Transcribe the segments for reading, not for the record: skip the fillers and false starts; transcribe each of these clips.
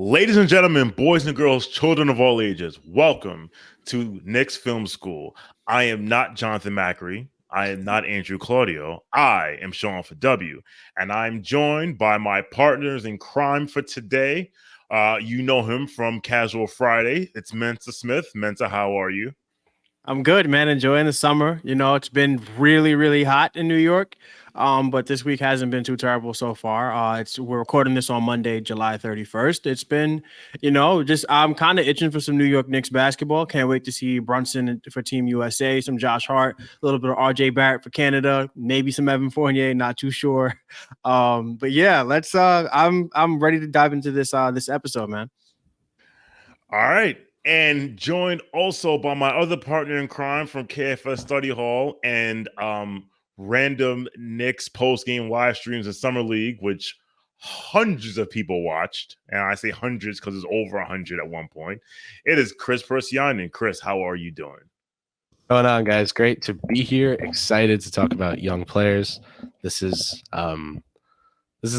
Ladies and gentlemen, boys and girls, children of all ages, welcome to Knicks Film School. I am not Jonathan Macri. I am not Andrew Claudio. I am Shawn for W, and I'm joined by my partners in crime for today. You know him from Casual Friday. It's Mensa Smith. Mensa, how are you? I'm good, man. Enjoying the summer. You know, it's been really, really hot in New York, but this week hasn't been too terrible so far. We're recording this on Monday, July 31st. It's been, just I'm kind of itching for some New York Knicks basketball. Can't wait to see Brunson for Team USA, some Josh Hart, a little bit of RJ Barrett for Canada, maybe some Evan Fournier. Not too sure, but yeah, let's. I'm ready to dive into this episode, man. All right. And joined also by my other partner in crime from KFS Study Hall and random Knicks post-game live streams in Summer League, which hundreds of people watched. And I say hundreds because it's over 100 at one point. It is Chris Persian. Chris, how are you doing? What's going on, guys? Great to be here. Excited to talk about young players. This is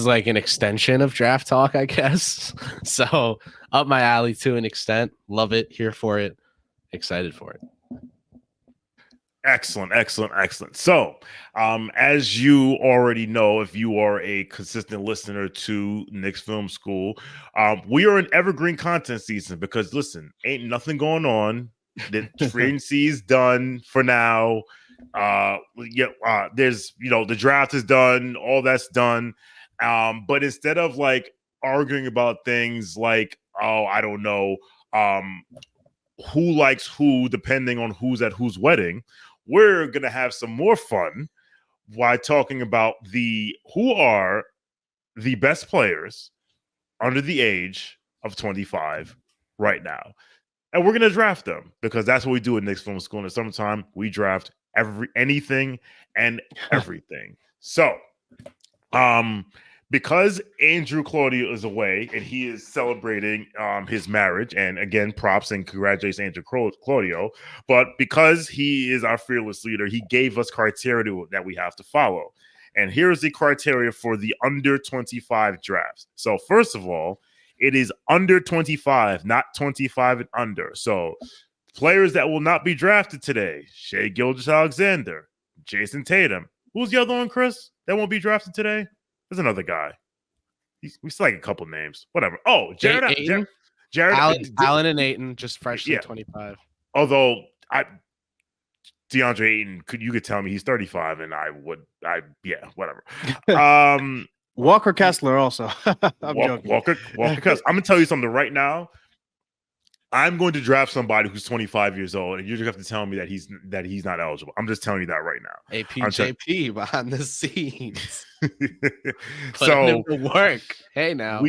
like an extension of draft talk, I guess. So up my alley to an extent. Love it. Here for it. Excited for it. Excellent. So, as you already know, if you are a consistent listener to Knicks Film School, we are in evergreen content season because, listen, ain't nothing going on. The free agency is done for now. There's, the draft is done. All that's done. But instead of like arguing about things like, I don't know, who likes who, depending on who's at whose wedding, we're going to have some more fun while talking about who are the best players under the age of 25 right now. And we're going to draft them because that's what we do at Knicks Film School. In the summertime, we draft anything and everything. So, because Andrew Claudio is away and he is celebrating his marriage, and again, props and congratulations, Andrew Claudio. But because he is our fearless leader, he gave us criteria that we have to follow. And here's the criteria for the under 25 drafts. So first of all, it is under 25, not 25 and under. So players that will not be drafted today: Shai Gilgeous-Alexander, Jason Tatum. Who's the other one, Chris, that won't be drafted today? There's another guy. We still like a couple names. Whatever. Oh, Jared Allen and Ayton, just freshly 25. Although DeAndre Ayton, you could tell me he's 35, and whatever. Walker Kessler also. I'm joking. Walker Kessler. I'm gonna tell you something right now. I'm going to draft somebody who's 25 years old, and you just have to tell me that he's not eligible. I'm just telling you that right now. APJP behind the scenes. So him to work. Hey, now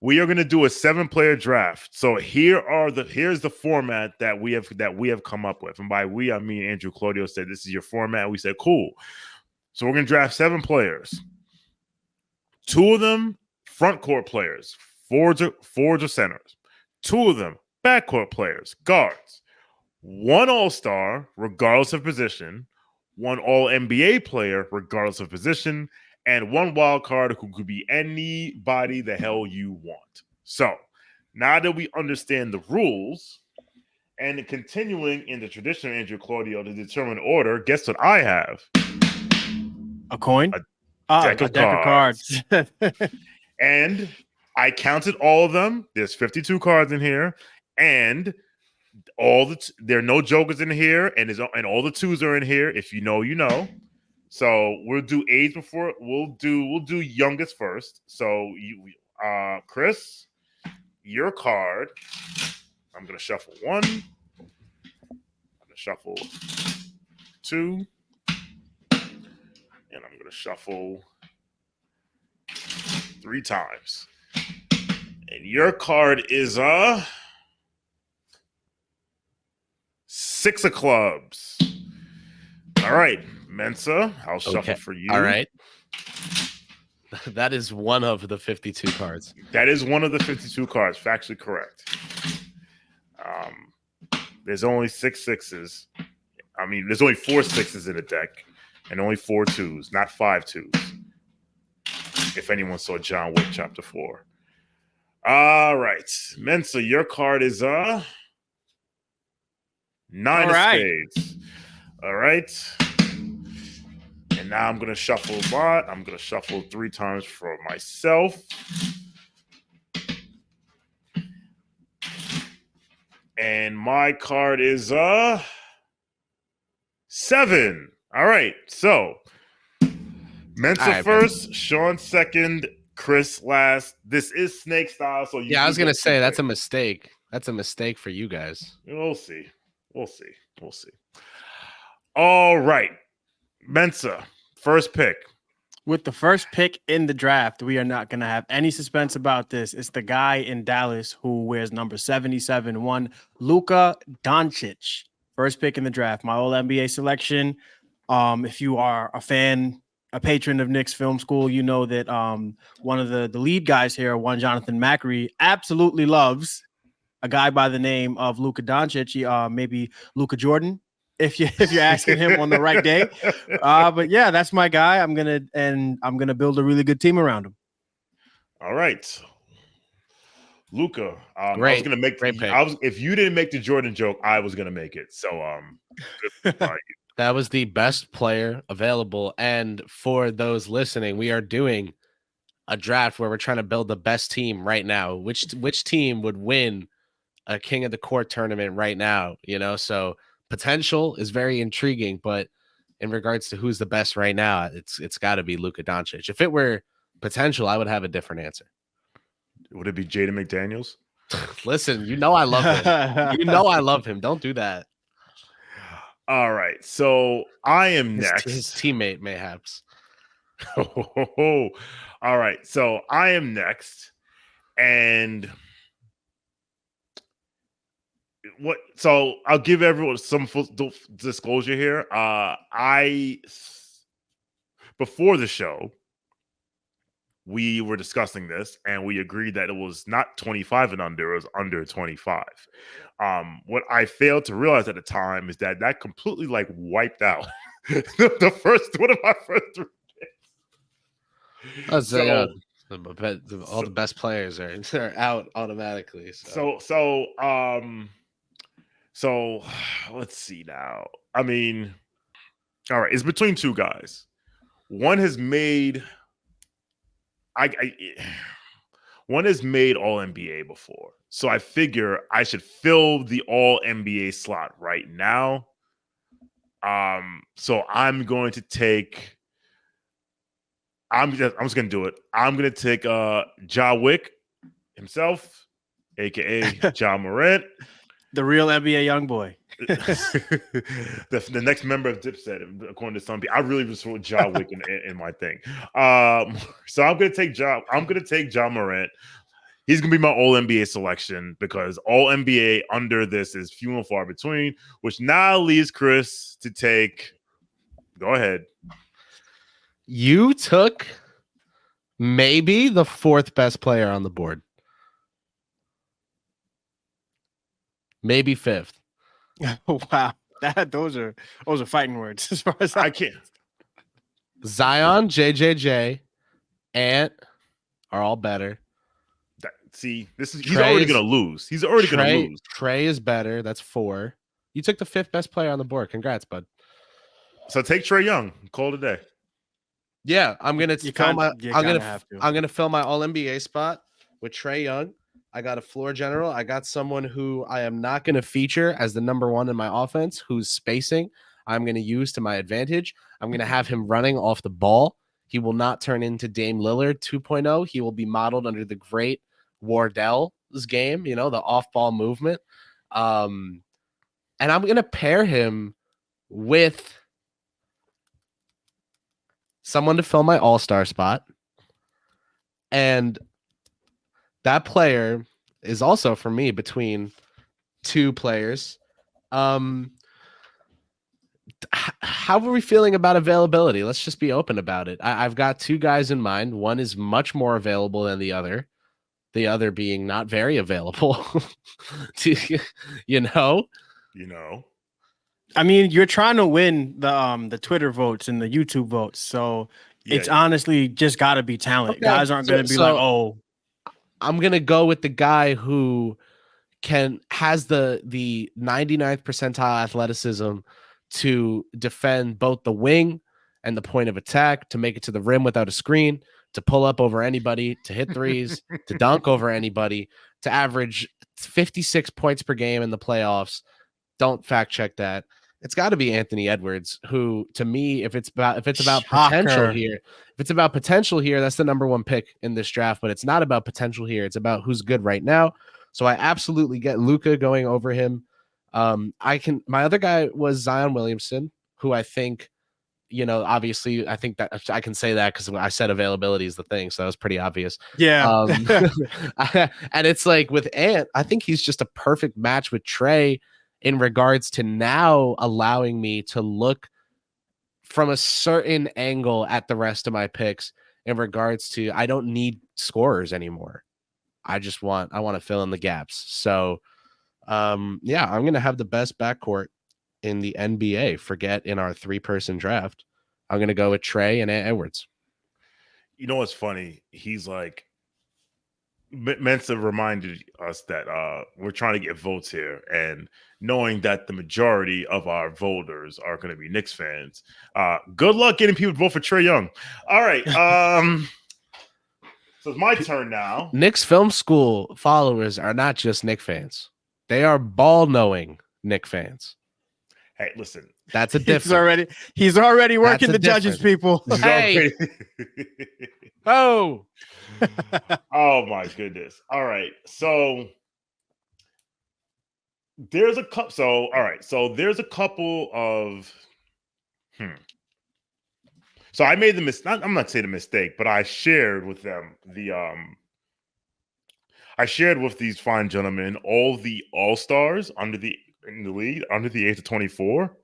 we are going to do a 7-player draft. So here's the format that we have come up with, and by we I mean Andrew Claudio said this is your format. We said cool. So we're going to draft 7 players. 2 of them front court players, forwards or centers. 2 of them backcourt players, guards. 1 all-star, regardless of position. 1 all-NBA player, regardless of position. And 1 wild card who could be anybody the hell you want. So, now that we understand the rules, and continuing in the tradition of Andrew Claudio to determine order, guess what I have? A coin? A deck of cards. And I counted all of them. There's 52 cards in here, and there are no jokers in here, and all the 2s are in here. If you know, you know. So we'll do age before. We'll do youngest first. So Chris, your card. I'm gonna shuffle 1. I'm gonna shuffle 2, and I'm gonna shuffle 3 times. And your card is 6 of clubs. All right, Mensa, I'll shuffle for you. All right. That is one of the 52 cards. That is one of the 52 cards. Factually correct. There's only 6 6s. I mean, there's only 4 6s in the deck, and only 4 2s, not 5 2s. If anyone saw John Wick Chapter 4. All right. Mensa, your card is nine of spades. All right. And now I'm gonna shuffle a lot. I'm gonna shuffle 3 times for myself. And my card is 7. All right. So Mensa first, Shawn second, Chris last. This is snake style. So I was gonna say that's a mistake. That's a mistake for you guys. We'll see. All right. Mensa, first pick. With the first pick in the draft, we are not going to have any suspense about this. It's the guy in Dallas who wears number 77, Luka Doncic. First pick in the draft, my All NBA selection. If you are a patron of Knicks Film School, you know that one of the lead guys here, Jonathan Macri, absolutely loves a guy by the name of Luka Doncic, maybe Luka Jordan, if you're asking him on the right day. But yeah, that's my guy. I'm gonna build a really good team around him. All right. Luka. I great, was gonna make great pick. If you didn't make the Jordan joke, I was gonna make it. So that was the best player available. And for those listening, we are doing a draft where we're trying to build the best team right now. Which team would win a King of the Court tournament right now? So potential is very intriguing, but in regards to who's the best right now, it's got to be Luka Doncic. If it were potential, I would have a different answer. Would it be Jaden McDaniels? Listen, I love him. I love him. Don't do that. All right, so I am next. His teammate, mayhaps. All right, so I am next, and so I'll give everyone some full disclosure here. Before the show, we were discussing this and we agreed that it was not 25 and under, it was under 25. What I failed to realize at the time is that completely wiped out one of my first 3 picks. All the best players are out automatically. So let's see now. I mean, all right, it's between 2 guys. One has made one has made All NBA before. So I figure I should fill the All NBA slot right now. So I'm going to take I'm just gonna do it. I'm gonna take Ja Wick himself, aka Ja Morant. The real NBA young boy. the next member of Dipset, according to some people. I really just wrote Ja Wick in my thing. So I'm gonna take Ja Morant. He's gonna be my All NBA selection because All NBA under this is few and far between, which now leaves Chris to take. Go ahead. You took maybe the 4th best player on the board. Maybe 5th. Wow. Those are fighting words as far as I can't. Zion, JJJ, Ant are all better. He's already going to lose. He's already going to lose. Trey is better. That's 4. You took the 5th best player on the board. Congrats, bud. So take Trae Young. Call it a day. Yeah, I'm gonna fill my All NBA spot with Trae Young. I got a floor general. I got someone who I am not going to feature as the number 1 in my offense, who's spacing. I'm going to use to my advantage. I'm going to have him running off the ball. He will not turn into Dame Lillard 2.0. He will be modeled under the great Wardell's game, the off-ball movement. And I'm going to pair him with someone to fill my all-star spot. And that player is also, for me, between 2 players. How are we feeling about availability? Let's just be open about it. I've got 2 guys in mind. One is much more available than the other being not very available. I mean, you're trying to win the Twitter votes and the YouTube votes. So it's honestly just got to be talent. Okay. Guys aren't going to be I'm gonna go with the guy who has the 99th percentile athleticism to defend both the wing and the point of attack, to make it to the rim without a screen, to pull up over anybody, to hit threes, to dunk over anybody, to average 56 points per game in the playoffs. Don't fact check that. It's got to be Anthony Edwards, who, to me, if it's about potential here, that's the number one pick in this draft. But it's not about potential here. It's about who's good right now. So I absolutely get Luka going over him. My other guy was Zion Williamson, who I think, obviously, I think that I can say that because I said availability is the thing. So that was pretty obvious. Yeah. And it's like with Ant, I think he's just a perfect match with Trey in regards to now allowing me to look from a certain angle at the rest of my picks in regards to, I don't need scorers anymore. I want to fill in the gaps. So, I'm going to have the best backcourt in the NBA. Forget in our 3-person draft. I'm going to go with Trey and Edwards. You know what's funny? He's like, Mensa reminded us that we're trying to get votes here, and knowing that the majority of our voters are going to be Knicks fans. Good luck getting people to vote for Trae Young. All right. So it's my turn now. Knicks Film School followers are not just Knicks fans. They are ball-knowing Knicks fans. Hey, listen. That's a difference. He's already working the judges, people. Hey. Oh. Oh, my goodness. All right. So there's a couple. So there's a couple of. So I made the mistake. I'm not saying the mistake, but I shared with them I shared with these fine gentlemen all the all-stars in the league under the age of 24.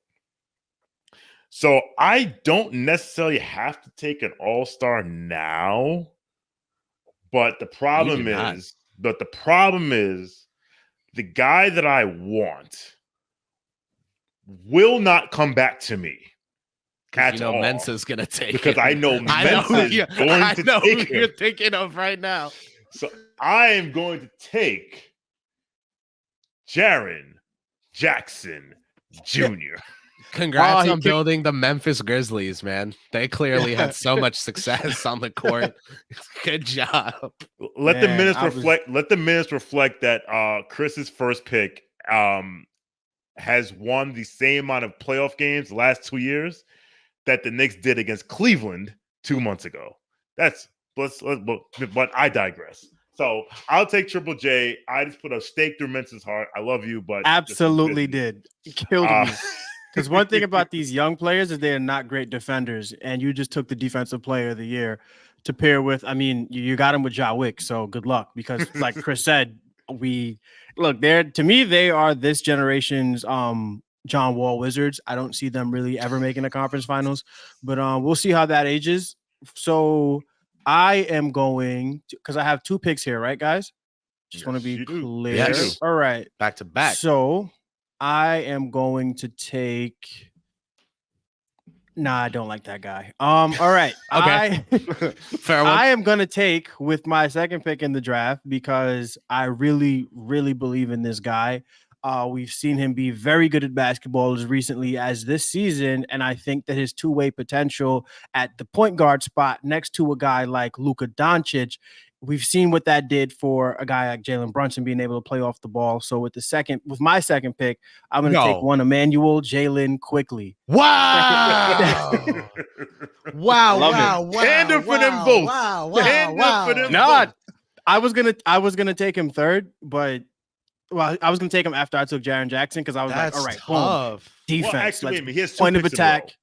So I don't necessarily have to take an all-star now, but the problem is the guy that I want will not come back to me. Mensa's gonna take because it. I know Mensa is going to take who you're thinking of right now. So I am going to take Jaren Jackson Jr. Congrats on building the Memphis Grizzlies, man. They clearly had so much success on the court. Good job. Let the minutes reflect that Chris's first pick has won the same amount of playoff games the last 2 years that the Knicks did against Cleveland 2 months ago. But I digress. So I'll take Triple J. I just put a stake through Mensa's heart. I love you, but absolutely did. You killed me. Because one thing about these young players is they are not great defenders, and you just took the defensive player of the year to pair with. I mean, you got him with Ja Wick, so good luck. Because like Chris said, they are this generation's John Wall Wizards. I don't see them really ever making the conference finals, but we'll see how that ages. So I am going to, because I have 2 picks here, right, guys? Just want to be clear. Yes. All right. Back to back. So I am going to take. Nah, I don't like that guy. All right. Okay. Fair one. I am going to take with my second pick in the draft because I really, really believe in this guy. We've seen him be very good at basketball as recently as this season, and I think that his two-way potential at the point guard spot next to a guy like Luka Doncic, we've seen what that did for a guy like Jalen Brunson being able to play off the ball. So with my second pick, I'm going to take one Emmanuel Jalen quickly. Wow. Wow. Tandem for them both. No, I was gonna take him third, but I was gonna take him after I took Jaren Jackson because I was like, all right, tough. Defense, well, actually, he has 2 point of picks attack.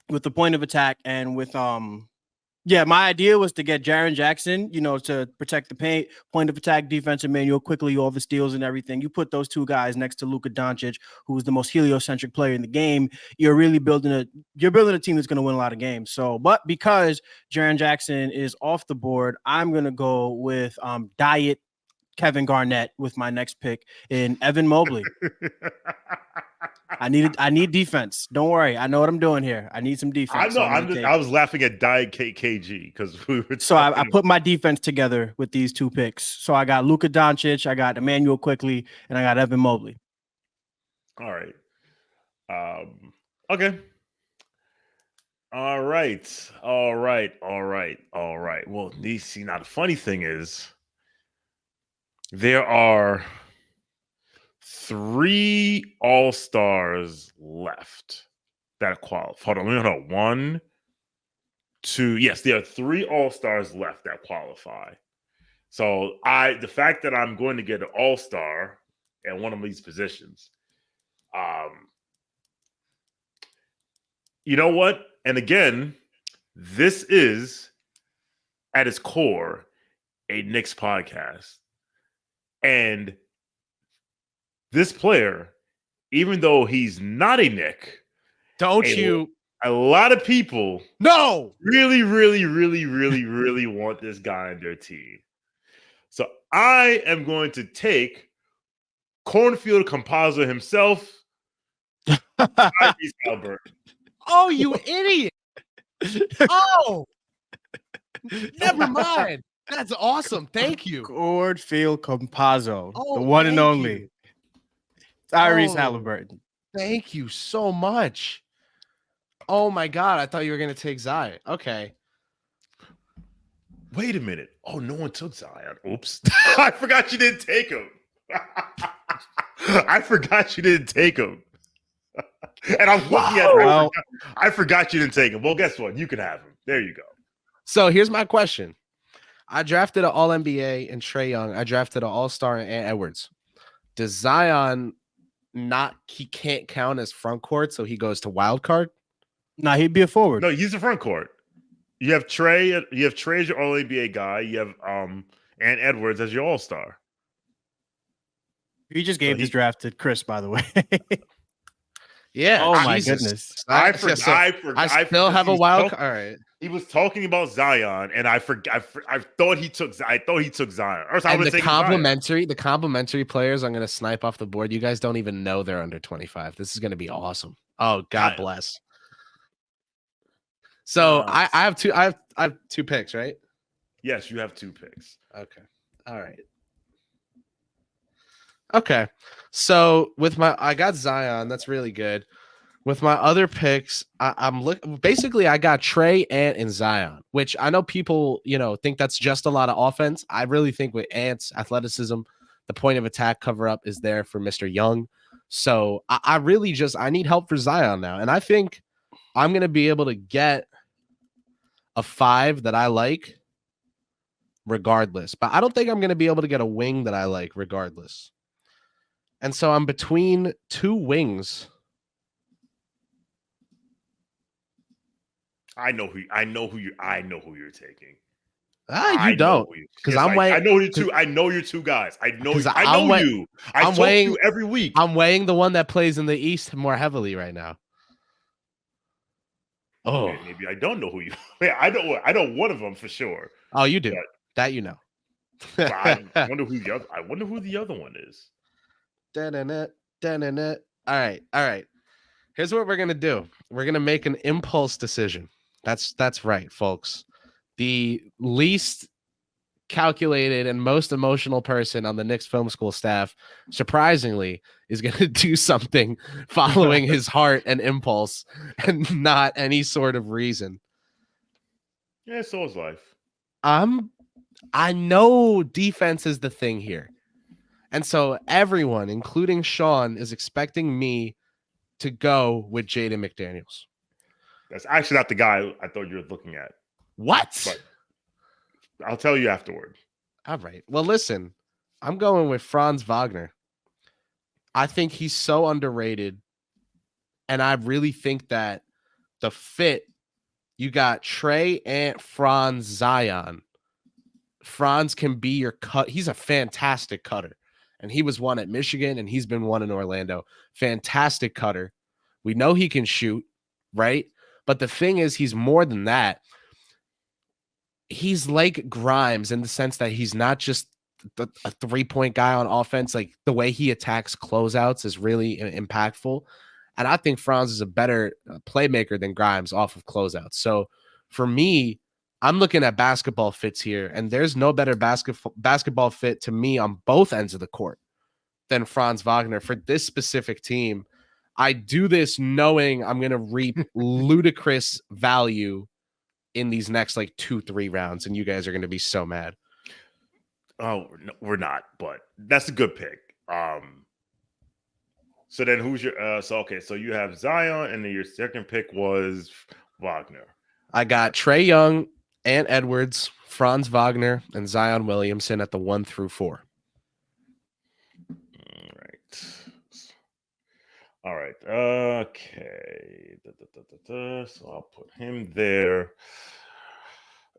With the point of attack and with my idea was to get Jaren Jackson, to protect the paint, point of attack, defense, Emmanuel quickly, all the steals and everything. You put those 2 guys next to Luka Doncic, who's the most heliocentric player in the game. You're really building a team that's going to win a lot of games. So, but because Jaren Jackson is off the board, I'm going to go with Diet Kevin Garnett with my next pick in Evan Mobley. I need defense. Don't worry. I know what I'm doing here. I need some defense. I was laughing at Diet KG because we were. So I put my defense together with these two picks. So I got Luka Doncic, I got Emmanuel Quickly, and I got Evan Mobley. All right. Okay. All right. Well, see, now the funny thing is there are 3 All-Stars left that qualify. Hold on, let me know. 1, 2. Yes, there are 3 All-Stars left that qualify. So the fact that I'm going to get an All-Star at one of these positions, you know what? And again, this is at its core a Knicks podcast. And this player, even though he's not a Knick, a lot of people really want this guy on their team. So I am going to take Cornfield composer himself, Tyrese Halliburton. Oh, you idiot. Oh, never mind. That's awesome. Thank you. Cornfield Compazzo, Oh, the one and thank only you. Tyrese Halliburton. Thank you so much. Oh my God. I thought you were going to take Zion. Okay. Wait a minute. Oh, no one took Zion. Oops. I forgot you didn't take him. I forgot you didn't take him. And I'm looking at it. I forgot you didn't take him. Well, guess what? You can have him. There you go. So here's my question. I drafted an All-NBA and Trae Young. I drafted an All-Star and Edwards. Does Zion he can't count as front court, so he goes to Wildcard? Nah, he'd be a forward. No, he's a front court. You have Trae as your All-NBA guy. You have Ant Edwards as your All-Star. He just gave this draft to Chris, by the way. Yeah. Oh my goodness. I still have a wild card. All right. He was talking about Zion, and I thought he took Zion. Or and the complimentary players I'm going to snipe off the board. You guys don't even know they're under 25. This is going to be awesome. Oh, God bless. So I have two picks, right? Yes, you have 2 picks. Okay. All right. Okay. So I got Zion. That's really good. With my other picks, I'm looking. Basically, I got Trae, Ant, and Zion, which I know people, think that's just a lot of offense. I really think with Ant's athleticism, the point of attack cover up is there for Mr. Young. So I really I need help for Zion now, and I think I'm gonna be able to get a 5 that I like, regardless. But I don't think I'm gonna be able to get a wing that I like, regardless. And so I'm between 2 wings. I know who you're taking. You don't, because I'm weighing. I know you two. I know your 2 guys. I know you. I talk to you every week. I'm weighing the one that plays in the East more heavily right now. Oh, okay, maybe I don't know who you. I know one of them for sure. Oh, you do. That you know. I wonder who the other one is. All right. Here's what we're gonna do. We're gonna make an impulse decision. That's right, folks. The least calculated and most emotional person on the Knicks Film School staff, surprisingly, is gonna do something following his heart and impulse, and not any sort of reason. Yeah, so is life. I know defense is the thing here. And so everyone, including Shawn, is expecting me to go with Jaden McDaniels. That's actually not the guy I thought you were looking at. What? But I'll tell you afterward. All right. Well, listen, I'm going with Franz Wagner. I think he's so underrated. And I really think that the fit, you got Trae, Ant, Franz, Zion. Franz can be your cut. He's a fantastic cutter. And he was one at Michigan, and he's been one in Orlando. Fantastic cutter. We know he can shoot, right? But the thing is, he's more than that. He's like Grimes in the sense that he's not just a 3-point guy on offense. Like, the way he attacks closeouts is really impactful. And I think Franz is a better playmaker than Grimes off of closeouts. So for me, I'm looking at basketball fits here, and there's no better basketball fit to me on both ends of the court than Franz Wagner for this specific team. I do this knowing I'm going to reap ludicrous value in these next like 2-3 rounds, and you guys are going to be so mad. Oh, no, we're not, but that's a good pick. So then who's your so you have Zion, and then your second pick was Wagner. I got Trae Young and Edwards, Franz Wagner, and Zion Williamson at the 1 through 4. All right. Okay. So I'll put him there.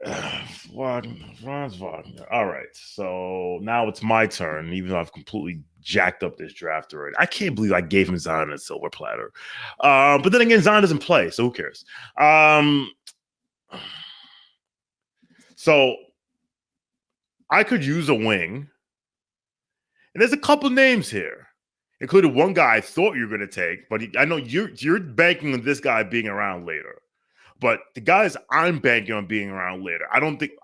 Franz Wagner. All right. So now it's my turn, even though I've completely jacked up this draft already. I can't believe I gave him Zion a silver platter. But then again, Zion doesn't play, so who cares? So I could use a wing. And there's a couple names here, including one guy I thought you were going to take, but I know you're banking on this guy being around later. But the guys I'm banking on being around later, I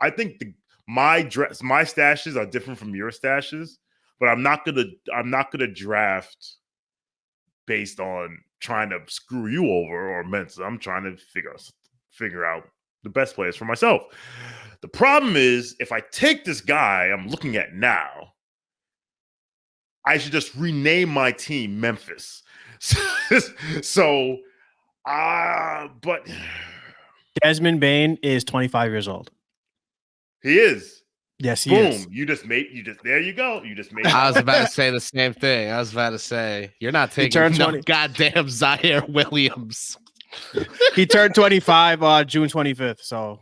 think my stashes are different from your stashes, but I'm not gonna draft based on trying to screw you over or Mensa. I'm trying to figure out the best players for myself. The problem is, if I take this guy I'm looking at now, I should just rename my team Memphis. But Desmond Bane is 25 years old. He is. Yes, he Boom. is. There you go. You just made I was about to say the same thing. I was about to say, you're not taking goddamn Zaire Williams. He turned 25 on June 25th. So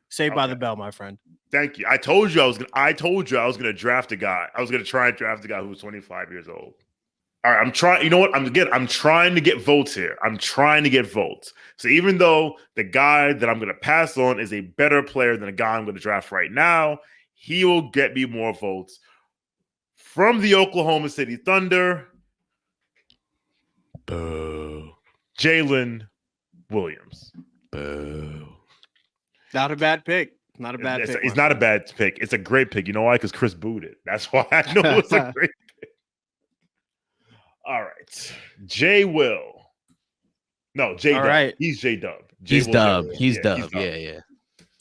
saved by the bell, my friend. Thank you. I told you I was gonna draft a guy. I was gonna try and draft a guy who was 25 years old. All right, I'm trying. You know what? I'm trying to get votes here. I'm trying to get votes. So even though the guy that I'm going to pass on is a better player than the guy I'm going to draft right now, he will get me more votes. From the Oklahoma City Thunder, boo, Jalen Williams. Boo. Not a bad pick. Not a bad pick. It's not a bad pick. It's a great pick. You know why? Because Chris booed it. That's why I know it's a great pick. All right. J Will. No, J Dub. Right. He's J Dub. He's Dub. He's Dub. Yeah.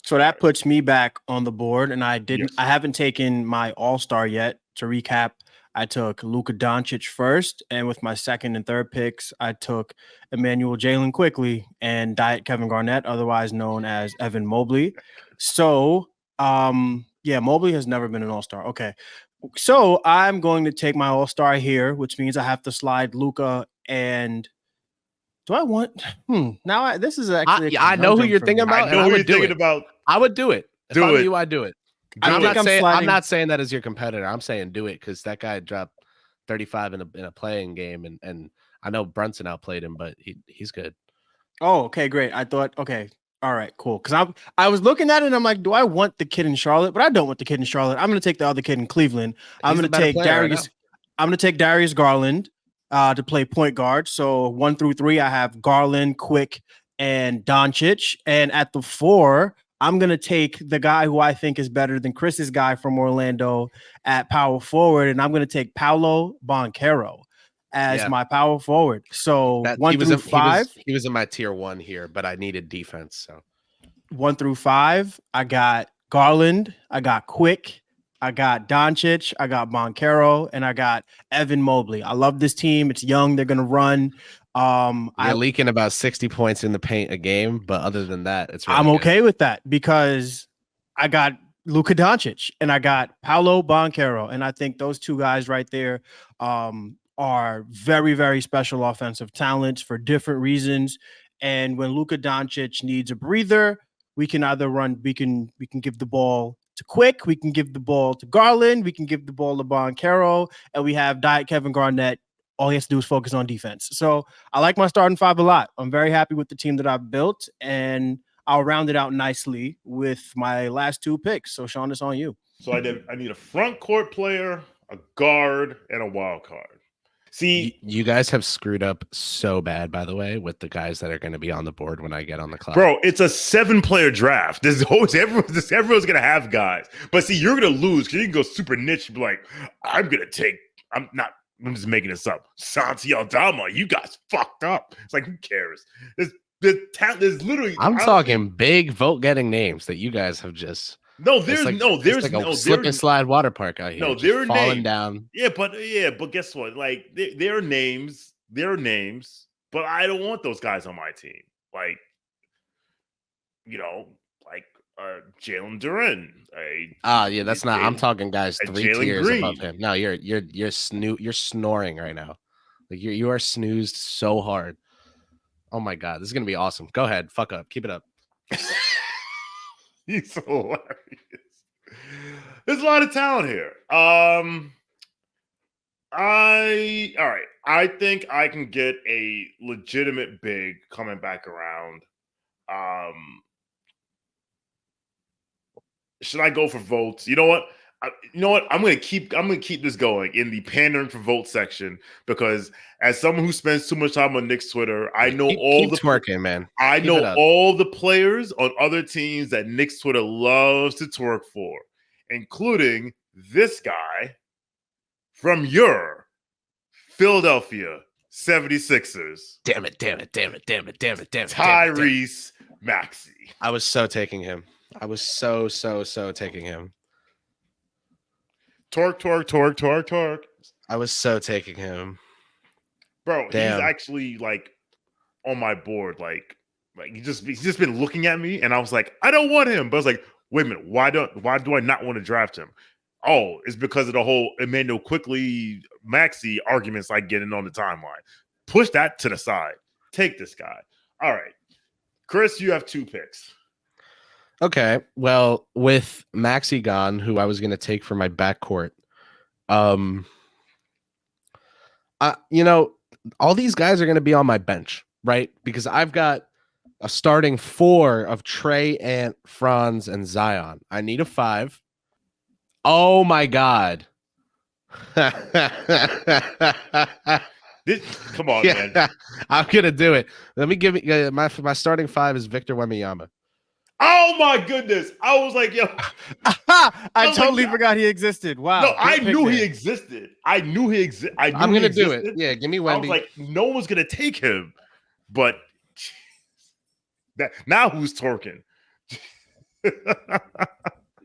So that puts me back on the board, and I haven't taken my All-Star yet. To recap, I took Luka Doncic first, and with my second and third picks, I took Emmanuel Jalen Quickly and Diet Kevin Garnett, otherwise known as Evan Mobley. So, Mobley has never been an All-Star. Okay. So I'm going to take my All-Star here, which means I have to slide Luka and do I want this is actually I know who you're thinking about. I know who you're thinking about. I would do it. If I were you, I'd do it. I'm not saying that as your competitor. I'm saying do it because that guy dropped 35 in a playing game, and I know Brunson outplayed him, but he's good. Oh, okay, great. I thought, okay, all right, cool. Because I was looking at it and I'm like, do I want the kid in Charlotte? But I don't want the kid in Charlotte. I'm going to take the other kid in Cleveland. I'm going to take Darius. I'm going to take Darius Garland to play point guard. So 1 through 3, I have Garland, Quick, and Doncic. And at the 4, I'm going to take the guy who I think is better than Chris's guy from Orlando at power forward. And I'm going to take Paolo Banchero as my power forward. So 1 through 5. He was in my tier 1 here, but I needed defense. So 1 through 5, I got Garland, I got Quick, I got Doncic, I got Banchero, and I got Evan Mobley. I love this team. It's young. They're going to run. You're leaking about 60 points in the paint a game, but other than that, it's really I'm good. okay with that because I got Luka Doncic and I got Paolo Banchero, and I think those two guys right there are very, very special offensive talents for different reasons. And when Luka Doncic needs a breather, we can either run, we can give the ball to Quick, we can give the ball to Garland, we can give the ball to Banchero, and we have Diet Kevin Garnett. All he has to do is focus on defense. So I like my starting 5 a lot. I'm very happy with the team that I've built, and I'll round it out nicely with my last 2 picks. So Shawn, it's on you. So I need a front court player, a guard, and a wild card. See, you guys have screwed up so bad, by the way, with the guys that are going to be on the board when I get on the clock. bro, it's a 7-player draft. There's always everyone's gonna have guys, but see, you're gonna lose because you can go super niche. And be like, I'm just making this up. Santi Aldama, you guys fucked up. It's like, who cares? There's literally. I'm talking big vote getting names that you guys have just. There's slip and slide water park out here. No, they're falling down. Yeah, but guess what? Like there are names, but I don't want those guys on my team. Like, Jalen Duren. Yeah, that's not. I'm talking guys 3 tiers Green. above him. No, you're snoring right now. Like you are snoozed so hard. Oh my god, this is gonna be awesome. Go ahead, fuck up, keep it up. He's so hilarious. There's a lot of talent here. All right. I think I can get a legitimate big coming back around. Should I go for votes? You know what? I'm gonna keep this going in the pandering for vote section because as someone who spends too much time on Knicks Twitter, I know twerking, man. I know all the players on other teams that Knicks Twitter loves to twerk for, including this guy from your Philadelphia 76ers. Damn it. Tyrese Maxey. I was so taking him. I was so taking him. Torque. I was so taking him. Bro, Damn. He's actually like on my board. Like he's just been looking at me, and I was like, I don't want him. But I was like, wait a minute, why do I not want to draft him? Oh, it's because of the whole Emmanuel Quickly Maxey arguments I get in on the timeline. Push that to the side. Take this guy. All right. Chris, you have 2 picks. Okay, well, with Maxey gone, who I was going to take for my backcourt, all these guys are going to be on my bench, right? Because I've got a starting 4 of Trey, Ant, Franz, and Zion. I need a 5. Oh my god! Come on, man! I'm gonna do it. Let me give you my starting 5 is Victor Wembanyama. Oh my goodness! I was like, yo, I totally forgot he existed. Wow. No, I knew he existed. I'm gonna do it. Yeah, give me Wemby. I was like, no one's gonna take him, but now who's twerking?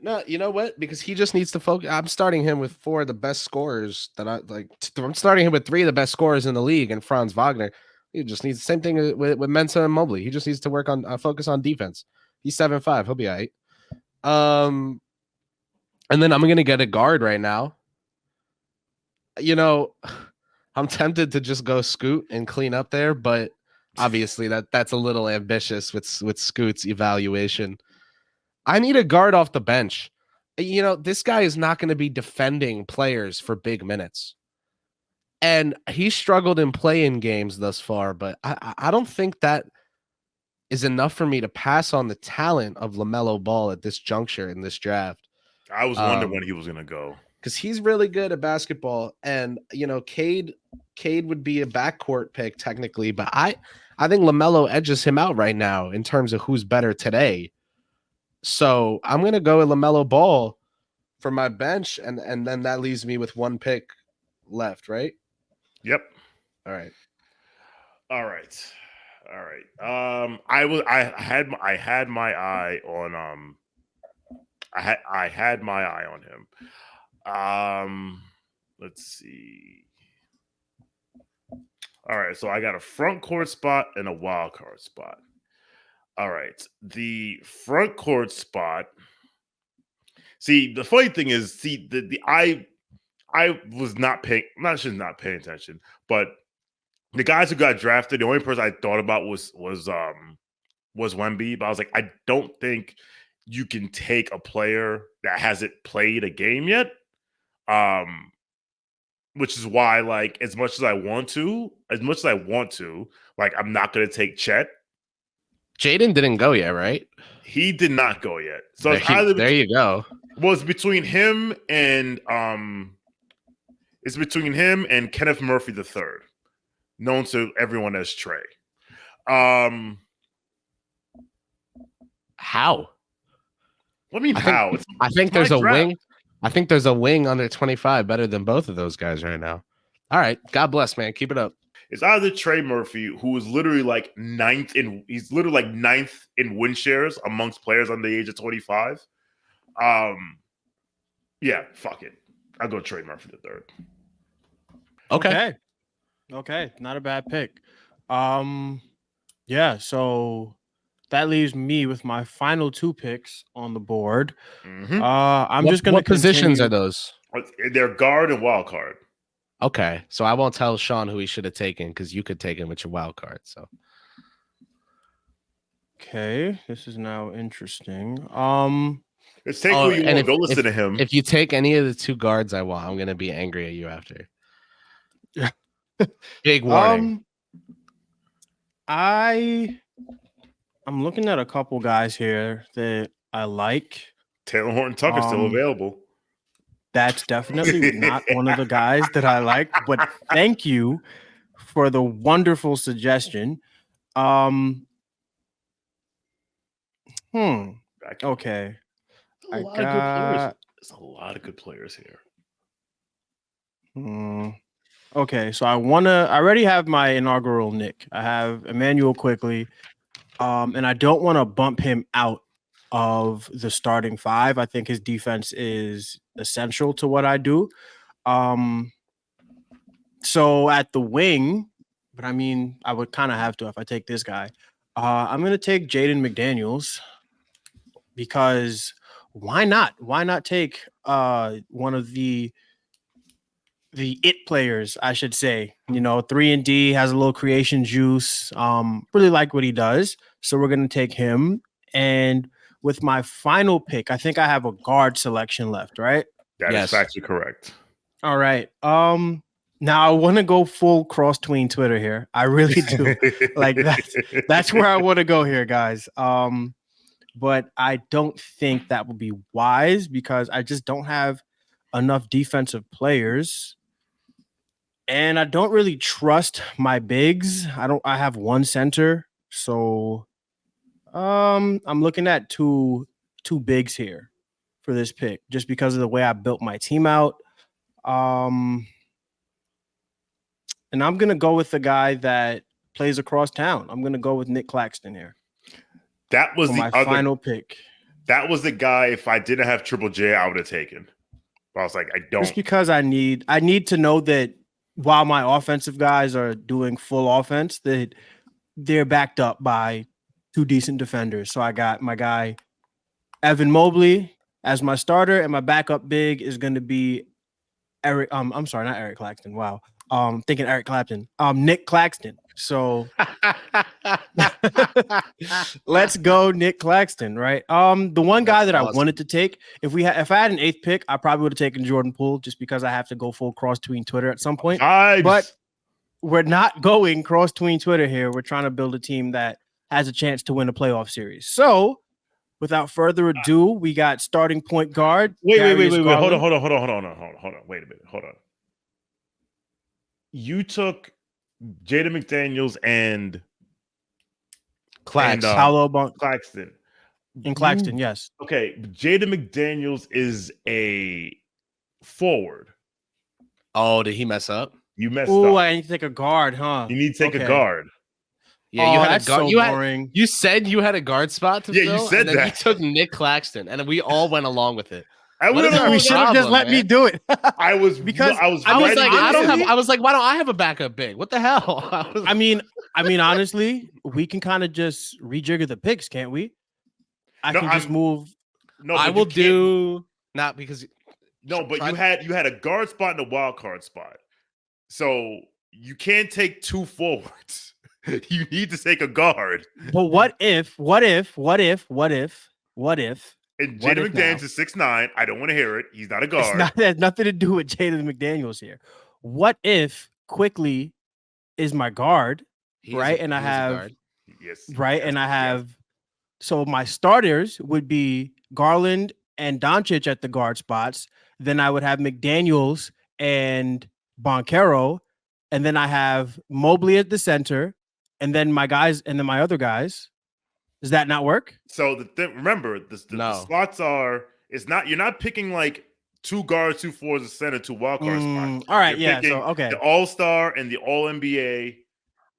No, you know what? Because he just needs to focus. I'm starting him with 4 of the best scorers that I like. I'm starting him with 3 of the best scorers in the league, and Franz Wagner. He just needs the same thing with Mensa and Mobley. He just needs to work on focus on defense. He's 7'5". He'll be all right. And then I'm gonna get a guard right now. I'm tempted to just go Scoot and clean up there, but obviously that's a little ambitious with Scoot's evaluation. I need a guard off the bench. This guy is not going to be defending players for big minutes. And he struggled in play-in games thus far, but I don't think that is enough for me to pass on the talent of LaMelo Ball at this juncture in this draft. I was wondering when he was going to go. Because he's really good at basketball. And, Cade would be a backcourt pick technically, but I think LaMelo edges him out right now in terms of who's better today. So I'm going to go with LaMelo Ball for my bench, and then that leaves me with 1 pick left, right? Yep. All right. I had my eye on I had my eye on him. Let's see. All right, so I got a front court spot and a wild card spot. All right, the front court spot. See, the funny thing is, I was not paying attention, but the guys who got drafted, the only person I thought about was Wemby. But I was like, I don't think you can take a player that hasn't played a game yet. Which is why, like, as much as I want to, like, I'm not going to take Chet. Jaden didn't go yet, right? He did not go yet. So there you go. Was between him and It's between him and Kenneth Murphy III, known to everyone as Trey. How? What do you mean how? I think there's a wing. I think there's a wing under 25 better than both of those guys right now. All right. God bless, man. Keep it up. It's either Trey Murphy, who is literally like ninth in win shares amongst players under the age of 25. Yeah, fuck it. I'll go Trey Murphy III. Okay. Not a bad pick. Yeah, so that leaves me with my final 2 picks on the board. Mm-hmm. What positions are those? They're guard and wild card. Okay, so I won't tell Shawn who he should have taken because you could take him with your wild card. So, okay, this is now interesting. Let's take who you want. Don't listen to him. If you take any of the 2 guards I want, I'm gonna be angry at you after. Big warning. I'm looking at a couple guys here that I like. Taylor Horton Tucker's still available. That's definitely not one of the guys that I like, but thank you for the wonderful suggestion. Okay. There's a lot of good players here. Okay, so I already have my inaugural Nick. I have Emmanuel Quickly. And I don't want to bump him out of the starting 5. I think his defense is essential to what I do. So at the wing, but I mean, I would kind of have to if I take this guy. I'm going to take Jaden McDaniels because why not? Why not take one of the it players, I should say. 3-and-D has a little creation juice. Really like what he does. So we're going to take him. And with my final pick, I think I have a guard selection left, right? That is actually correct. All right. Now I want to go full cross tween Twitter here. I really do. Like that's where I want to go here, guys. But I don't think that would be wise because I just don't have enough defensive players. And I don't really trust my bigs. I have one center. So I'm looking at two bigs here for this pick just because of the way I built my team out. And I'm going to go with the guy that plays across town. I'm going to go with Nick Claxton here. That was my final pick. That was the guy, if I didn't have Triple J, I would have taken. But I was like, I don't. Just because I need to know that while my offensive guys are doing full offense, that they're backed up by 2 decent defenders. So I got my guy Evan Mobley as my starter, and my backup big is going to be Eric. I'm sorry, not Eric Claxton. Wow. Thinking Eric Clapton. Nick Claxton. So let's go Nick Claxton, right? The one guy that awesome. I wanted to take, if I had an 8th pick, I probably would have taken Jordan Poole just because I have to go full cross tween Twitter at some point. But we're not going cross tween Twitter here. We're trying to build a team that has a chance to win a playoff series. So without further ado, we got starting point guard. Wait. Hold on. Wait a minute. Hold on. You took Jaden McDaniels and Claxton. And Claxton, yes. Okay, Jaden McDaniels is a forward. Oh, did he mess up? You messed up. Oh, I need to take a guard, huh? You need to take a guard. Yeah, you had a guard. So boring. You said you had a guard spot to fill. You said and then that. You took Nick Claxton, and we all went along with it. We should have just let me do it. I was like, why don't I have a backup big? What the hell? I mean, honestly, we can kind of just rejigger the picks, can't we? I can just move. No, I will do not because. No, but you had a guard spot and a wild card spot, so you can't take 2 forwards. You need to take a guard. But what if? And Jaden McDaniels is 6'9". I don't want to hear it. He's not a guard. It has nothing to do with Jaden McDaniels here. What if Quickly is my guard, right? And I have so my starters would be Garland and Doncic at the guard spots. Then I would have McDaniels and Boncaro, and then I have Mobley at the center, and then my other guys. Does that not work? So remember, the slots are. It's not. You're not picking like 2 guards, 2 forwards, a center, 2 wildcard spots. All right, You're so okay. The All-Star and the All-NBA.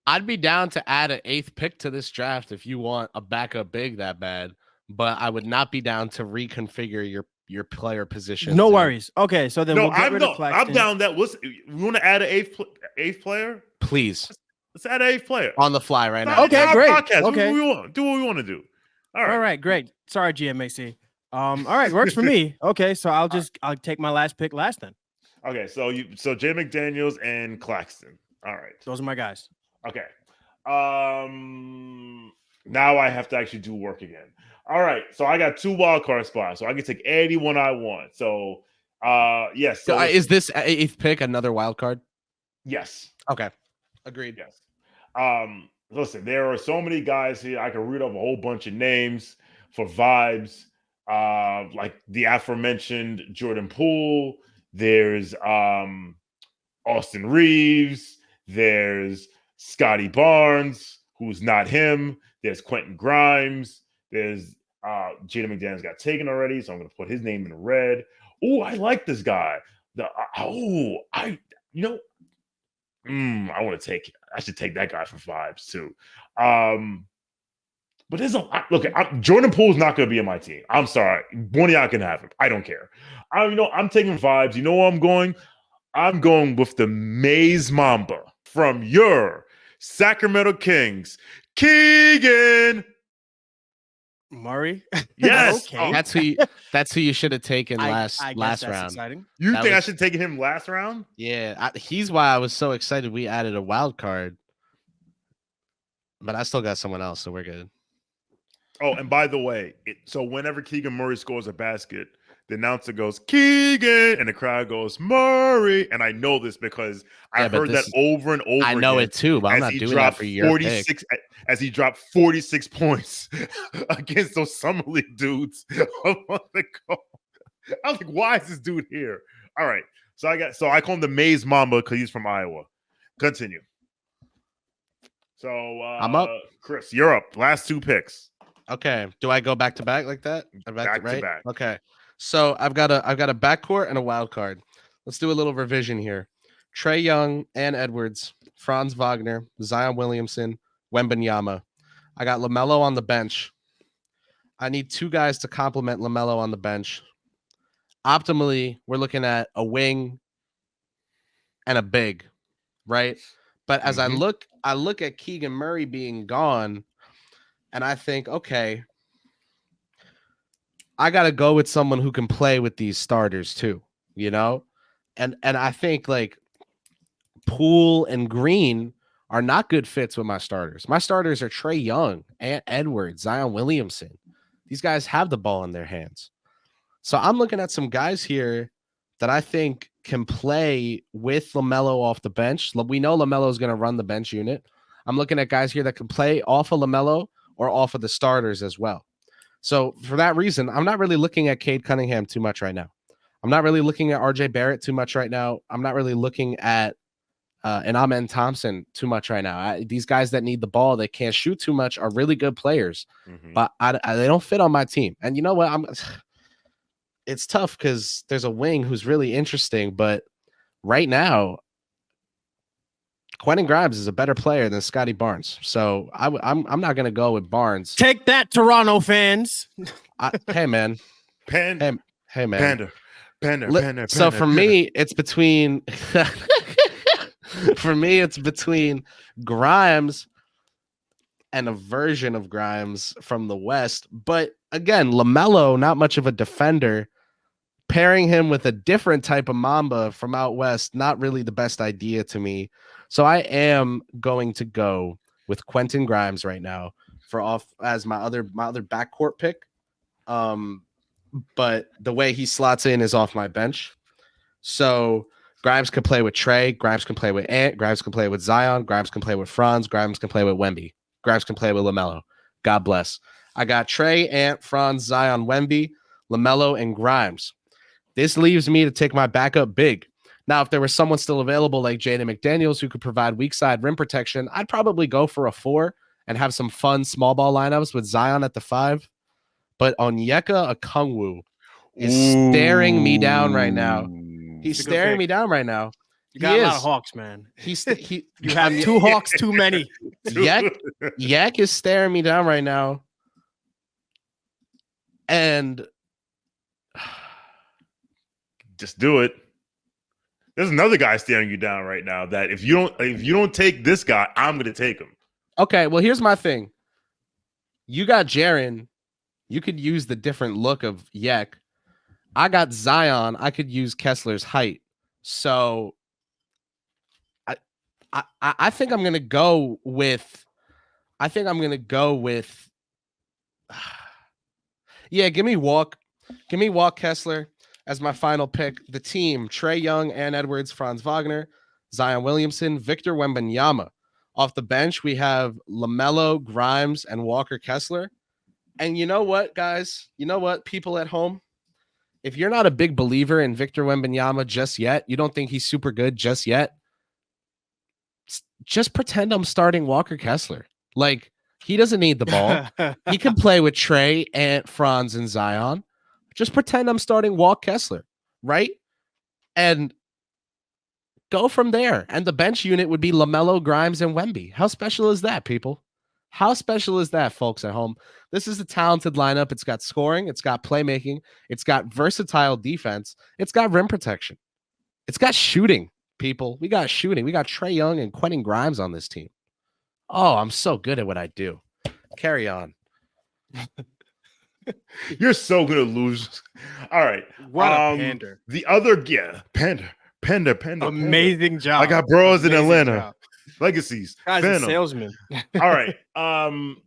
I'd be down to add an 8th pick to this draft if you want a backup big that bad, but I would not be down to reconfigure your player position. No worries. Okay, so then we'll get rid of Claxton. I'm down that. We want to add an eighth player? Please. Let's add an 8th player. On the fly right now. Okay, great. Podcast. Okay. Do what we want to do. All right, great. Sorry, GMAC. All right, works for me. Okay, so I'll take my last pick last then. Okay, so Jay McDaniels and Claxton. All right. Those are my guys. Okay. Now I have to actually do work again. All right. So I got 2 wildcard spots. So I can take anyone I want. So yes. So is this 8th pick another wildcard? Yes. Okay. Agreed. Yes. Listen, there are so many guys here. I can read off a whole bunch of names for vibes. Like the aforementioned Jordan Poole. There's Austin Reeves. There's Scotty Barnes, who's not him. There's Quentin Grimes. There's Jaden McDaniels got taken already, so I'm going to put his name in red. Oh, I like this guy. I want to take. I should take that guy for vibes too. But there's Jordan Poole's not going to be in my team. I'm sorry. One of y'all can have him. I don't care. I'm taking vibes. You know where I'm going? I'm going with the Maze Mamba from your Sacramento Kings, Keegan Murray. Yes. Okay. That's who you should have taken last that's round. Exciting. I should take him last round? Yeah, he's why I was so excited we added a wild card. But I still got someone else, so we're good. Oh, and by the way, so whenever Keegan Murray scores a basket, the announcer goes, Keegan, and the crowd goes, Murray. And I know this because I heard that over and over again. I know it too, but I'm not doing that for your 46 pick. As he dropped 46 points against those Summer League dudes a month ago. I was like, why is this dude here? All right. So I call him the Maze Mamba because he's from Iowa. Continue. So I'm up. Chris, you're up. Last 2 picks. Okay. Do I go back to back like that? Back to back. Okay. So I've got a backcourt and a wild card. Let's do a little revision here. Trae Young and Edwards, Franz Wagner, Zion Williamson, Wembanyama. I got LaMelo on the bench. I need 2 guys to complement LaMelo on the bench. Optimally, we're looking at a wing and a big, right? But as I look at Keegan Murray being gone, and I think, okay, I got to go with someone who can play with these starters too, you know? And I think like Poole and Green are not good fits with my starters. My starters are Trae Young, and Edwards, Zion Williamson. These guys have the ball in their hands. So I'm looking at some guys here that I think can play with LaMelo off the bench. We know LaMelo is going to run the bench unit. I'm looking at guys here that can play off of LaMelo or off of the starters as well. So for that reason, I'm not really looking at Cade Cunningham too much right now. I'm not really looking at RJ Barrett too much right now. I'm not really looking at and Amen Thompson too much right now. These guys that need the ball, they can't shoot too much, are really good players, but they don't fit on my team. And you know what? It's tough because there's a wing who's really interesting, but right now, Quentin Grimes is a better player than Scotty Barnes. So I'm not going to go with Barnes. Take that, Toronto fans. Hey, man. Hey, man. Panda. So for me, it's between Grimes and a version of Grimes from the West. But again, LaMelo, not much of a defender. Pairing him with a different type of Mamba from out West, not really the best idea to me. So I am going to go with Quentin Grimes right now as my other backcourt pick. But the way he slots in is off my bench. So Grimes can play with Trae, Grimes can play with Ant, Grimes can play with Zion, Grimes can play with Franz, Grimes can play with Wemby, Grimes can play with LaMelo. God bless. I got Trae, Ant, Franz, Zion, Wemby, LaMelo, and Grimes. This leaves me to take my backup big. Now, if there was someone still available like Jaden McDaniels who could provide weak side rim protection, I'd probably go for a 4 and have some fun small ball lineups with Zion at the 5. But Onyeka Okongwu is staring me down right now. He's staring me down right now. You got a lot of Hawks, man. You have 2 Hawks too many. Yak is staring me down right now. And just do it. There's another guy staring you down right now that if you don't take this guy, I'm gonna take him. Okay, well, here's my thing. You got Jaren. You could use the different look of Yak. I got Zion. I could use Kessler's height. So I think I'm gonna go with. Yeah, give me Walk Kessler as my final pick. The team: Trae Young, Ann Edwards, Franz Wagner, Zion Williamson, Victor Wembanyama. Off the bench, we have LaMelo, Grimes, and Walker Kessler. And you know what, guys? You know what, people at home? If you're not a big believer in Victor Wembanyama just yet, you don't think he's super good just yet, just pretend I'm starting Walker Kessler. Like, he doesn't need the ball. He can play with Trae and Franz and Zion. Just pretend I'm starting Walk Kessler, right? And go from there. And the bench unit would be LaMelo, Grimes, and Wemby. How special is that, people? How special is that, folks at home? This is a talented lineup. It's got scoring. It's got playmaking. It's got versatile defense. It's got rim protection. It's got shooting, people. We got shooting. We got Trae Young and Quentin Grimes on this team. Oh, I'm so good at what I do. Carry on. You're so good at lose. All right. What a pander. The other, pander. Amazing job. I got bros in Atlanta. Job. Legacies. Guy's a salesman. All right. I'm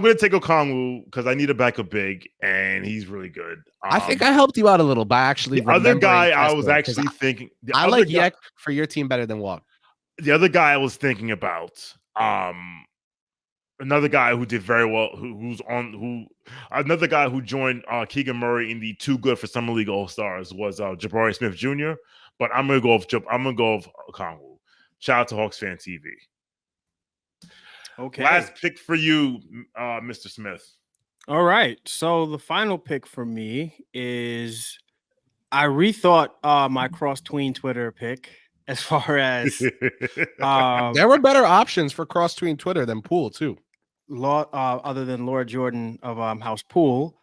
going to take Okongwu because I need a backup big, and he's really good. I think I helped you out a little by actually. The other guy I was actually thinking. I like Yak for your team better than Walk. The other guy I was thinking about, another guy who did very well, another guy who joined Keegan Murray in the Too Good for Summer League All-Stars was Jabari Smith Jr. But I'm gonna go with Okongwu. Shout out to Hawks Fan TV. Okay. Last pick for you, Mr. Smith. All right. So the final pick for me is I rethought my cross-tween Twitter pick as far as there were better options for cross-tween Twitter than Poole too. Other than Laura Jordan of House Pool.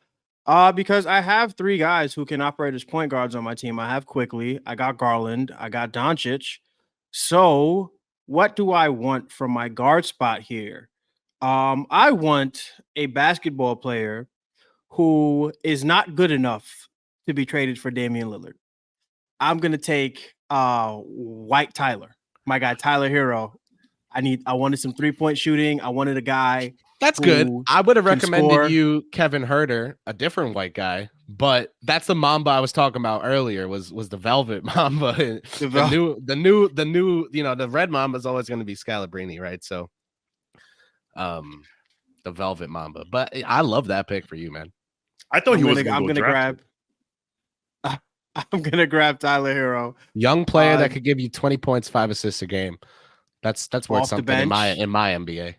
Because I have 3 guys who can operate as point guards on my team. I have Quickly, I got Garland, I got Doncic. So what do I want from my guard spot here? I want a basketball player who is not good enough to be traded for Damian Lillard. I'm going to take White Tyler, my guy Tyler Hero. I wanted some 3-point shooting. I wanted a guy. That's good. I would have recommended you Kevin Huerter, a different white guy, but that's the Mamba I was talking about earlier. Was the Velvet Mamba? The new. You know, the red Mamba is always going to be Scalabrine, right? So, the Velvet Mamba. But I love that pick for you, man. I thought I'm gonna grab Tyler Hero, young player that could give you 20 points, 5 assists a game. That's worth something in my NBA.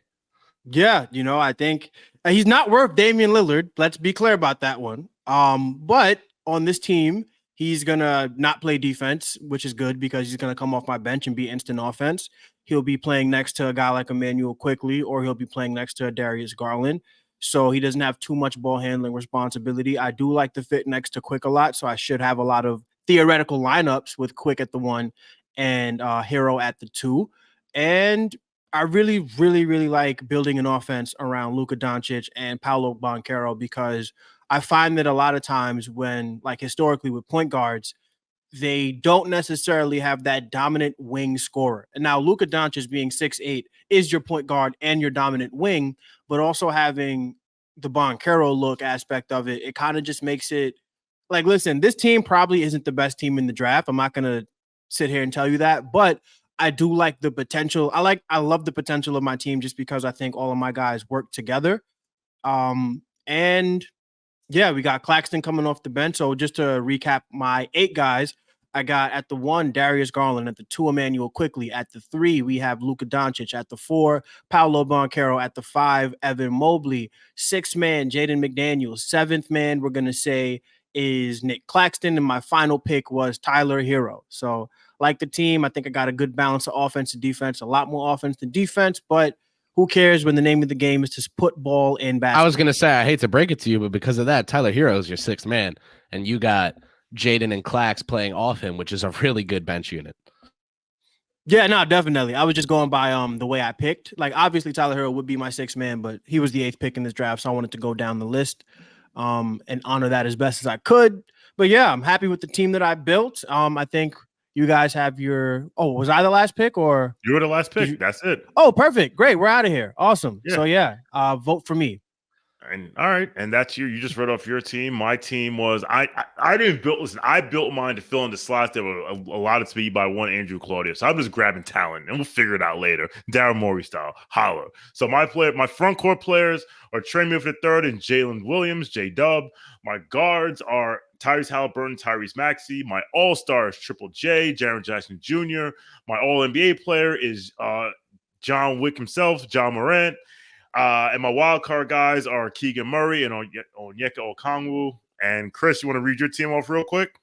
Yeah, you know, I think he's not worth Damian Lillard. Let's be clear about that one. But on this team, he's gonna not play defense, which is good because he's gonna come off my bench and be instant offense. He'll be playing next to a guy like Emmanuel Quickly, or he'll be playing next to Darius Garland. So he doesn't have too much ball handling responsibility. I do like the fit next to Quick a lot, so I should have a lot of theoretical lineups with Quick at the 1 and Hero at the 2. And I really, really, really like building an offense around Luka Doncic and Paolo Banchero because I find that a lot of times when, like historically with point guards, they don't necessarily have that dominant wing scorer. And now Luka Doncic being 6'8" is your point guard and your dominant wing, but also having the Banchero look aspect of it, it kind of just makes it like, listen, this team probably isn't the best team in the draft. I'm not going to sit here and tell you that, but I do like the potential. I love the potential of my team just because I think all of my guys work together. And yeah, we got Claxton coming off the bench. So just to recap my 8 guys, I got at the 1, Darius Garland. At the 2, Emmanuel Quickly. At the 3, we have Luka Doncic. At the 4, Paolo Banchero. At the 5, Evan Mobley. 6th man, Jaden McDaniels. 7th man, we're going to say, is Nick Claxton. And my final pick was Tyler Hero. So, like the team, I think I got a good balance of offense and defense, a lot more offense than defense, but who cares when the name of the game is to put ball in basketball? I was going to say, I hate to break it to you, but because of that, Tyler Hero is your 6th man, and you got Jaden and Clax playing off him, which is a really good bench unit. Yeah, no, definitely. I was just going by the way I picked. Like, obviously, Tyler Hero would be my 6th man, but he was the 8th pick in this draft, so I wanted to go down the list and honor that as best as I could. But yeah, I'm happy with the team that I built. I think you guys have your. Oh, was I the last pick or you were the last pick? That's it. Oh, perfect, great. We're out of here. Awesome. Yeah. So yeah, vote for me. And all right, and that's you just read off your team. My team was I didn't build. Listen, I built mine to fill in the slots that were allotted to me by one Andrew Claudio. So I'm just grabbing talent, and we'll figure it out later. Daryl Morey style, holler. So my front court players are Trey Milford III and Jalen Williams, J-Dub. My guards are Tyrese Halliburton, Tyrese Maxey. My all-star is Triple J, Jaren Jackson Jr. My all-NBA player is John Wick himself, John Morant. And my wild card guys are Keegan Murray and Onyeka Okongwu. And Chris, you want to read your team off real quick?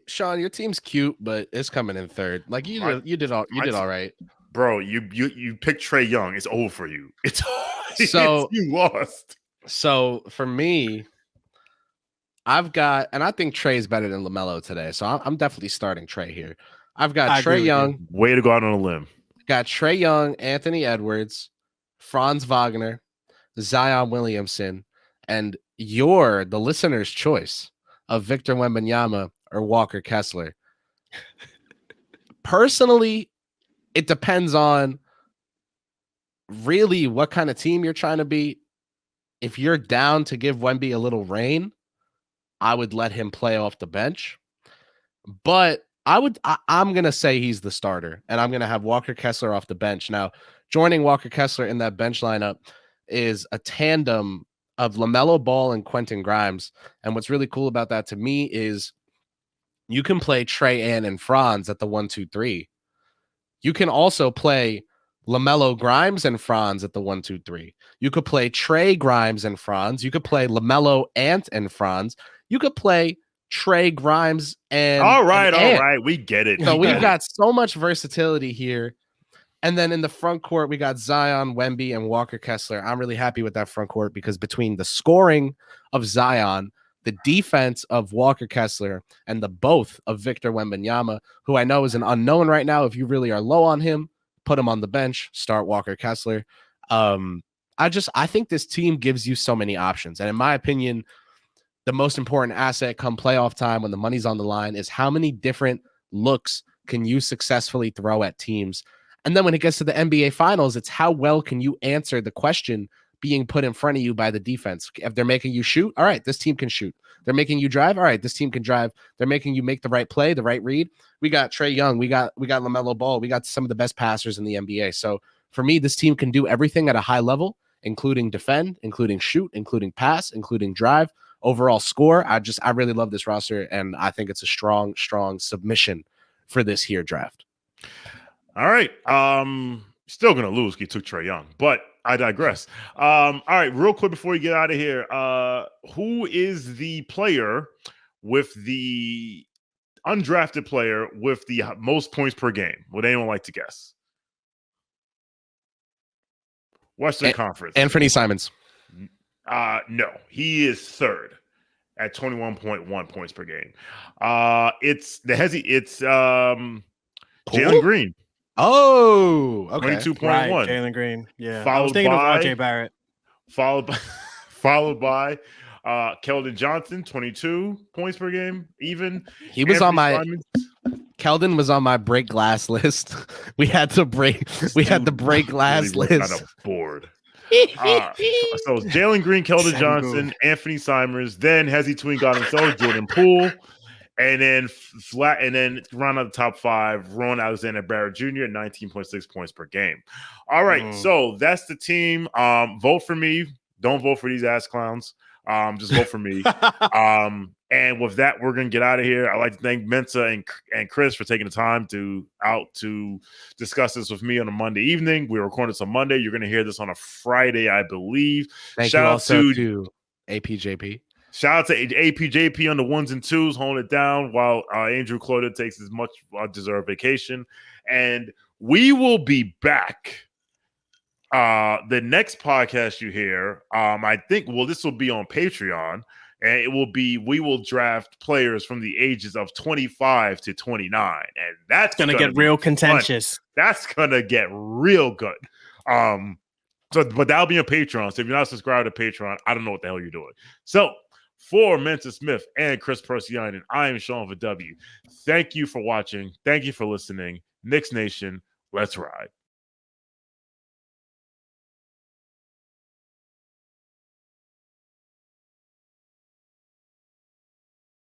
Shawn, your team's cute, but it's coming in 3rd. Like you did all right, bro. You picked Trey Young. It's over for you. It's so you lost. So for me, I've got, and I think Trey's better than LaMelo today. So I'm definitely starting Trey here. I've got Trey Young. Way to go out on a limb. Got Trey Young, Anthony Edwards, Franz Wagner, Zion Williamson, and the listener's choice of Victor Wembanyama or Walker Kessler. Personally, it depends on really what kind of team you're trying to be. If you're down to give Wemby a little reign, I would let him play off the bench. But I'm going to say he's the starter, and I'm going to have Walker Kessler off the bench. Now, joining Walker Kessler in that bench lineup is a tandem of LaMelo Ball and Quentin Grimes. And what's really cool about that to me is you can play Trey Ann and Franz at the 1-2-3. You can also play LaMelo Grimes and Franz at the 1-2-3. You could play Trey Grimes and Franz. You could play LaMelo Ant and Franz. You could play Trey Grimes and all right, we get it. So we've got so much versatility here. And then in the front court, we got Zion, Wemby, and Walker Kessler. I'm really happy with that front court because between the scoring of Zion, the defense of Walker Kessler, and the both of Victor Wembanyama, who I know is an unknown right now. If you really are low on him, put him on the bench, start Walker Kessler. I think this team gives you so many options. And in my opinion, the most important asset come playoff time when the money's on the line is how many different looks can you successfully throw at teams. And then when it gets to the NBA Finals, it's how well can you answer the question being put in front of you by the defense. If they're making you shoot, all right, this team can shoot. They're making you drive, all right, this team can drive. They're making you make the right play, the right read. We got Trey Young, we got LaMelo Ball, we got some of the best passers in the NBA. So for me, this team can do everything at a high level, including defend, including shoot, including pass, including drive, overall score. I really love this roster, and I think it's a strong submission for this here draft. All right. Still going to lose because he took Trey Young, but I digress. All right. Real quick before we get out of here, who is the player with the undrafted player with the most points per game? Would anyone like to guess? Western Conference. Anthony Simons. No, he is 3rd at 21.1 points per game. It's Jalen Green. Oh, okay. 22.1. Right, Jalen Green. Yeah. I was thinking of RJ Barrett. Followed by Keldon Johnson, 22 points per game. Even he was Keldon was on my break glass list. We had to break glass list. Kind of bored. So Jalen Green, Keldon Johnson, Anthony Simers, then Hezi Twin got himself, Jordan Poole. And then round out the top 5, Ron Alexander Barrett Jr. at 19.6 points per game. All right, so that's the team. Vote for me. Don't vote for these ass clowns. Just vote for me. And with that, we're going to get out of here. I'd like to thank Mensa and Chris for taking the time to discuss this with me on a Monday evening. We're recording this on Monday. You're going to hear this on a Friday, I believe. Thank you also to APJP. Shout out to APJP on the ones and twos, holding it down while Andrew Claudio takes his much deserved vacation. And we will be back. The next podcast you hear, I think, this will be on Patreon. And it will be, we will draft players from the ages of 25 to 29. And that's going to get real contentious. That's going to get real good. But that'll be on Patreon. So if you're not subscribed to Patreon, I don't know what the hell you're doing. So for Mensa Smith and Chris Persianen, I am Shawn for W. Thank you for watching. Thank you for listening. Knicks Nation, let's ride.